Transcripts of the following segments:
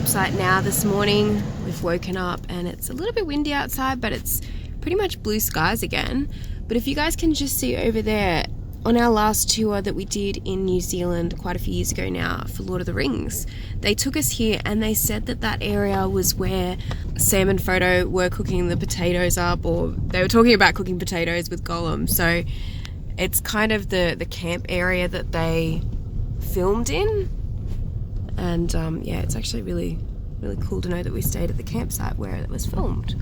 campsite now this morning. We've woken up and it's a little bit windy outside, but it's pretty much blue skies again. But if you guys can just see over there, on our last tour that we did in New Zealand quite a few years ago now for Lord of the Rings, they took us here and they said that that area was where Sam and Frodo were cooking the potatoes up, or they were talking about cooking potatoes with Gollum. So it's kind of the camp area that they filmed in. And yeah, it's actually really cool to know that we stayed at the campsite where it was filmed.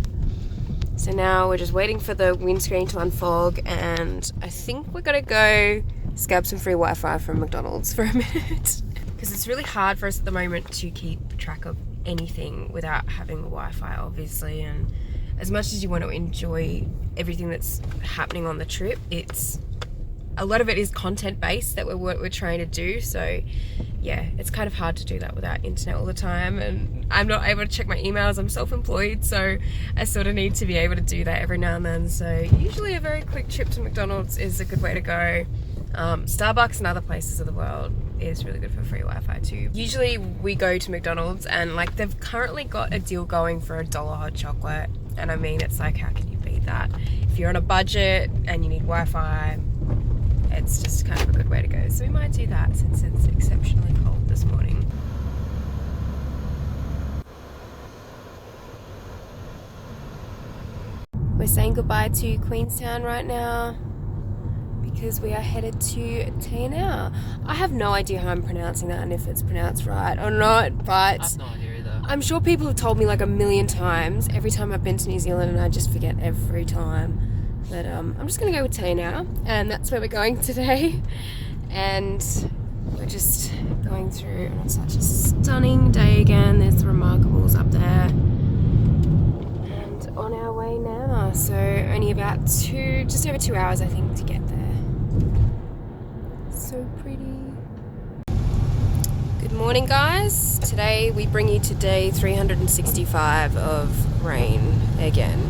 So now we're just waiting for the windscreen to unfog, and I think we're gonna go scab some free Wi-Fi from McDonald's for a minute. Because it's really hard for us at the moment to keep track of anything without having Wi-Fi, obviously. And as much as you want to enjoy everything that's happening on the trip, a lot of it is content-based that we're trying to do. So yeah, it's kind of hard to do that without internet all the time, and I'm not able to check my emails. I'm self-employed, so I sort of need to be able to do that every now and then. So usually a very quick trip to McDonald's is a good way to go. Starbucks and other places of the world is really good for free Wi-Fi too. Usually we go to McDonald's and like they've currently got a deal going for $1 hot chocolate, and I mean, it's like, how can you beat that? If you're on a budget and you need Wi-Fi, it's just kind of a good way to go. So we might do that since it's exceptionally cold this morning. We're saying goodbye to Queenstown right now because we are headed to Tainau. I have no idea how I'm pronouncing that and if it's pronounced right or not, but I have no idea either. I'm sure people have told me like a million times every time I've been to New Zealand, and I just forget every time. But I'm just going to go with Tainau, and that's where we're going today. And we're just going through, and it's such a stunning day again. There's the Remarkables up there. And on our way now. So only about just over 2 hours, I think, to get there. So pretty. Good morning, guys. Today we bring you to day 365 of rain again.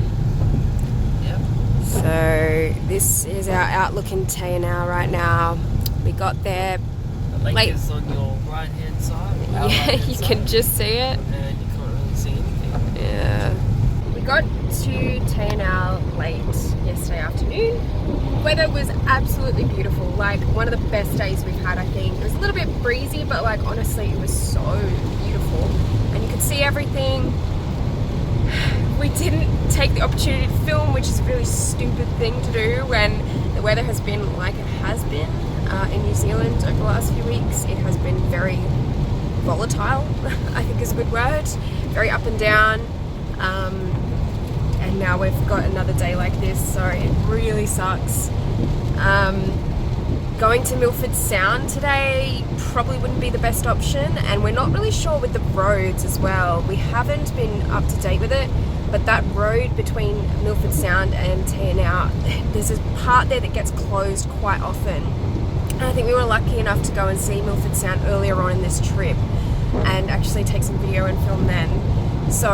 So this is our outlook in Tainau right now. We got there. The lake is on your right hand side. Yeah, you can just see it. And you can't really see anything. Yeah. We got to Tainau late yesterday afternoon. Weather was absolutely beautiful. Like one of the best days we've had, I think. It was a little bit breezy, but like honestly, it was so beautiful. And you could see everything. We didn't take the opportunity to film, which is a really stupid thing to do when the weather has been like it has been in New Zealand over the last few weeks. It has been very volatile, I think is a good word, very up and down, and now we've got another day like this, so it really sucks. Going to Milford Sound today probably wouldn't be the best option, and we're not really sure with the roads as well. We haven't been up to date with it, but that road between Milford Sound and Tainau, there's a part there that gets closed quite often. And I think we were lucky enough to go and see Milford Sound earlier on in this trip and actually take some video and film then. So,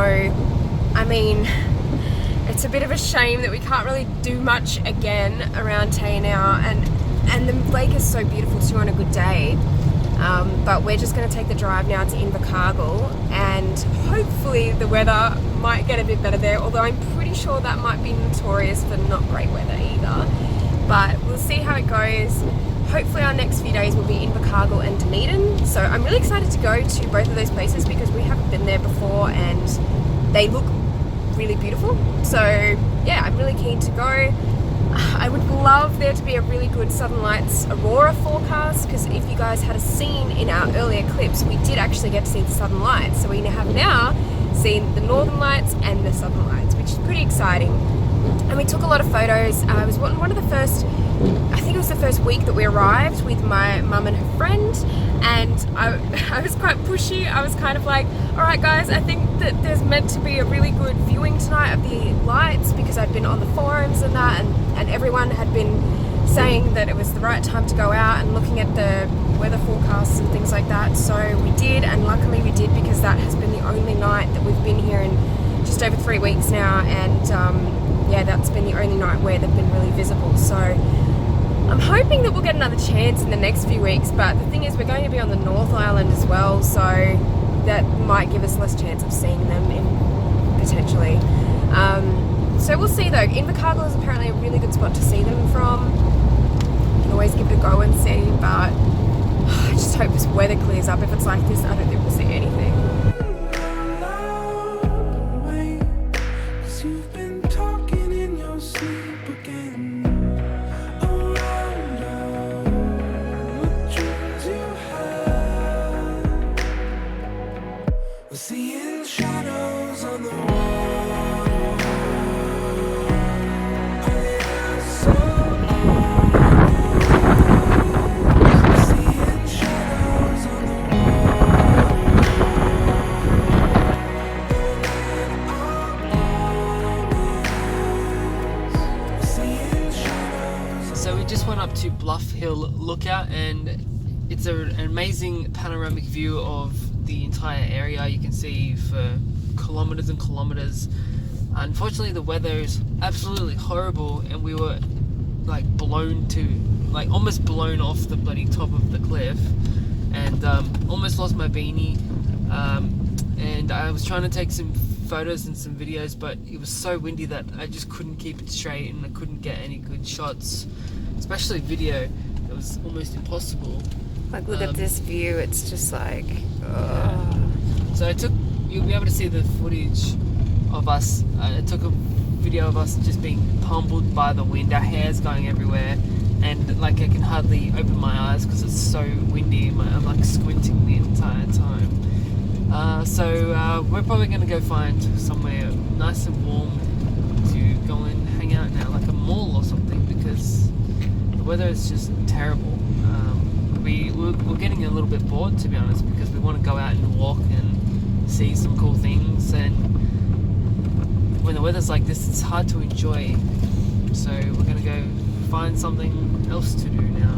I mean, it's a bit of a shame that we can't really do much again around Tainau, and the lake is so beautiful too on a good day. But we're just going to take the drive now to Invercargill, and hopefully the weather might get a bit better there, although I'm pretty sure that might be notorious for not great weather either. But we'll see how it goes. Hopefully our next few days will be Invercargill and Dunedin. So I'm really excited to go to both of those places because we haven't been there before and they look really beautiful. So yeah, I'm really keen to go. I would love there to be a really good Southern Lights aurora forecast, because if you guys had seen in our earlier clips, we did actually get to see the Southern Lights. So we have now seen the Northern Lights and the Southern Lights, which is pretty exciting. And we took a lot of photos. It was one of the first, I think it was the first week that we arrived with my mum and her friend, and I was quite pushy. I was kind of like, all right guys, I think that there's meant to be a really good viewing tonight of the lights, because I'd been on the forums and that, and everyone had been saying that it was the right time to go out and looking at the weather forecasts and things like that. So we did, and luckily we did, because that has been the only night that we've been here in just over 3 weeks now, and yeah, that's been the only night where they've been really visible. So I'm hoping that we'll get another chance in the next few weeks, but the thing is we're going to be on the North Island as well, so that might give us less chance of seeing them potentially. So we'll see though. Invercargill is apparently a really good spot to see them from. You can always give it a go and see, but I just hope this weather clears up. If it's like this, I don't think we'll see anything. Up to Bluff Lookout, and it's an amazing panoramic view of the entire area. You can see for kilometers and kilometers. Unfortunately, the weather is absolutely horrible, and we were like almost blown off the bloody top of the cliff, and almost lost my beanie. And I was trying to take some photos and some videos, but it was so windy that I just couldn't keep it straight, and I couldn't get any good shots. Especially video, it was almost impossible. Like, look at this view, it's just like, So you'll be able to see the footage of us. I took a video of us just being pummeled by the wind, our hair's going everywhere, and like I can hardly open my eyes because it's so windy. I'm like squinting the entire time. So we're probably going to go find somewhere nice and warm to go and hang out now, like a mall or something, because the weather is just terrible. We're getting a little bit bored, to be honest, because we want to go out and walk and see some cool things, and when the weather's like this, it's hard to enjoy. So we're going to go find something else to do now,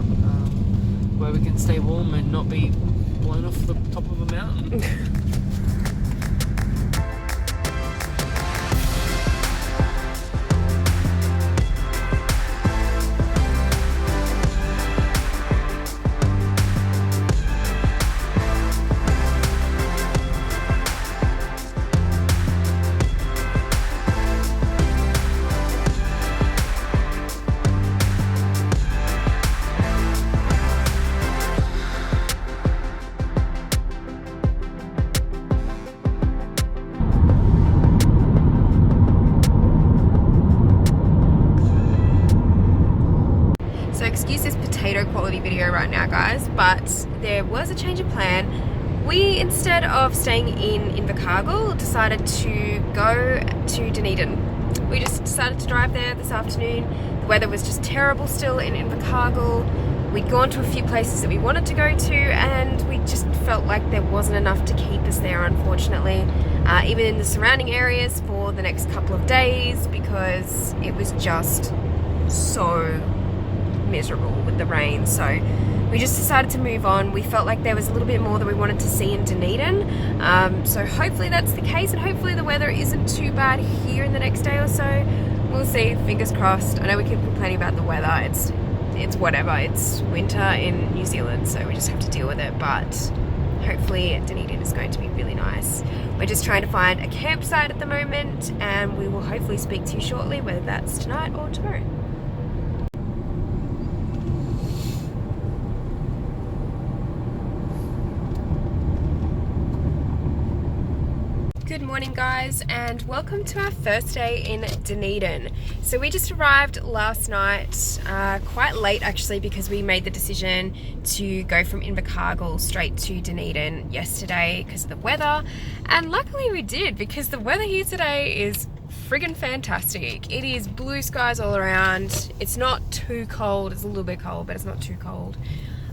where we can stay warm and not be blown off the top of a mountain. Excuse this potato quality video right now, guys, but there was a change of plan. We, instead of staying in Invercargill, decided to go to Dunedin. We just decided to drive there this afternoon. The weather was just terrible still in Invercargill. We'd gone to a few places that we wanted to go to, and we just felt like there wasn't enough to keep us there, unfortunately, even in the surrounding areas for the next couple of days, because it was just so miserable with the rain. So we just decided to move on. We felt like there was a little bit more that we wanted to see in Dunedin, so hopefully that's the case, and hopefully the weather isn't too bad here in the next day or so. We'll see, fingers crossed. I know we keep complaining about the weather, it's whatever, it's winter in New Zealand, so we just have to deal with it, but hopefully Dunedin is going to be really nice. We're just trying to find a campsite at the moment, and we will hopefully speak to you shortly, whether that's tonight or tomorrow. Good morning, guys, and welcome to our first day in Dunedin. So we just arrived last night, quite late actually, because we made the decision to go from Invercargill straight to Dunedin yesterday because of the weather, and luckily we did, because the weather here today is friggin' fantastic. It is blue skies all around. It's not too cold. It's a little bit cold, but it's not too cold.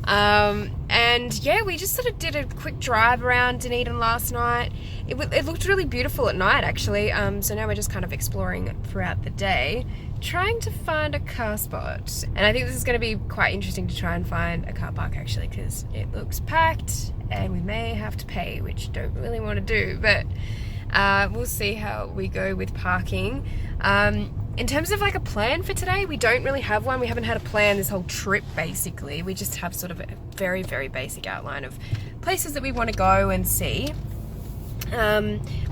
And yeah, we just sort of did a quick drive around Dunedin last night. It looked really beautiful at night, actually. So now we're just kind of exploring throughout the day, trying to find a car spot. And I think this is going to be quite interesting to try and find a car park, actually, because it looks packed and we may have to pay, which I don't really want to do, but we'll see how we go with parking. In terms of like a plan for today, we don't really have one. We haven't had a plan this whole trip, basically. We just have sort of a very, very basic outline of places that we want to go and see.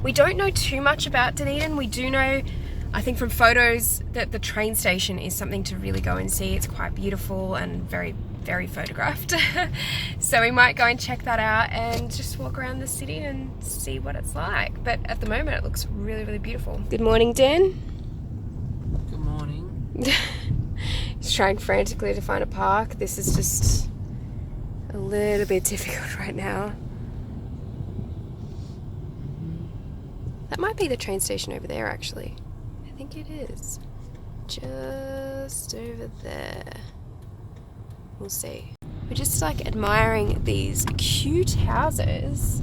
We don't know too much about Dunedin. We do know, I think from photos, that the train station is something to really go and see. It's quite beautiful and very, very photographed. So we might go and check that out and just walk around the city and see what it's like. But at the moment it looks really, really beautiful. Good morning, Dan. Good morning. He's trying frantically to find a park. This is just a little bit difficult right now. That might be the train station over there, actually. I think it is. Just over there. We'll see. We're just like admiring these cute houses.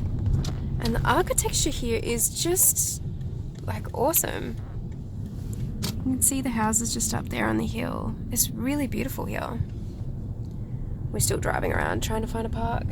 And the architecture here is just like awesome. You can see the houses just up there on the hill. It's really beautiful here. We're still driving around trying to find a park.